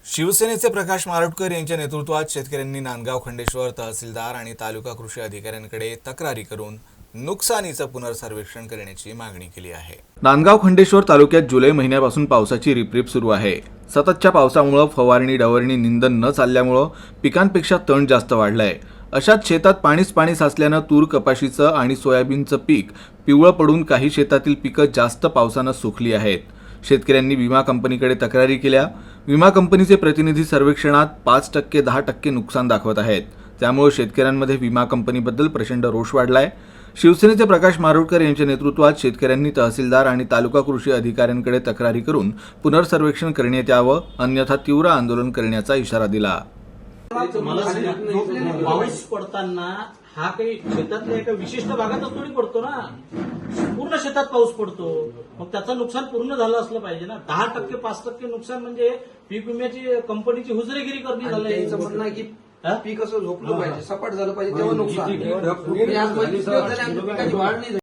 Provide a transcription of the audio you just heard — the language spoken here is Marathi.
शिवसेनेचे प्रकाश मारोटकर यांच्या नेतृत्वात शेतकऱ्यांनी नांदगाव खंडेश्वर तहसीलदार आणि तालुका कृषी अधिकाऱ्यांकडे तक्रारी करून नुकसानीचं पुनर्सर्वेक्षण करण्याची मागणी केली आहे। नांदगाव खंडेश्वर तालुक्यात जुलै महिन्यापासून पावसाची रिपरिप सुरू आहे। सततच्या पावसामुळे फवारणी डवरणी निंदन न चालल्यामुळे पिकांपेक्षा तण जास्त वाढलाय। अशात शेतात पाणी साचल्यानं तूर कपाशीचं आणि सोयाबीनचं पीक पिवळं पडून काही शेतातील पिकं जास्त पावसानं सुकली आहेत। शेतकऱ्यांनी विमा कंपनीकडे तक्रारी केल्या। विमा कंपनीचे प्रतिनिधी सर्वेक्षणात 5% 10% नुकसान दाखवत आहेत। त्यामुळे शेतकऱ्यांमध्ये विमा कंपनीबद्दल प्रचंड रोष वाढलाय। शिवसेनेचे प्रकाश मारोटकर यांच्या नेतृत्वात शेतकऱ्यांनी तहसीलदार आणि तालुका कृषी अधिकाऱ्यांकडे तक्रारी करून पुनर्सर्वेक्षण करण्यात यावं, अन्यथा तीव्र आंदोलन करण्याचा इशारा दिला। पाऊस पडताना हा काही शेतातल्या एका विशिष्ट भागातच थोडी पडतो ना, पूर्ण शेतात पाऊस पडतो। मग त्याचं नुकसान पूर्ण झालं असलं पाहिजे ना। 10% 5% नुकसान म्हणजे पीक विम्याची कंपनीची हुजरेगिरी करणे झालं। त्यांचं म्हणणं आहे की पीक असं झोपलं पाहिजे, सपाट झालं पाहिजे, तेव्हा नुकसान. पिकाची वाढ नाही झाली.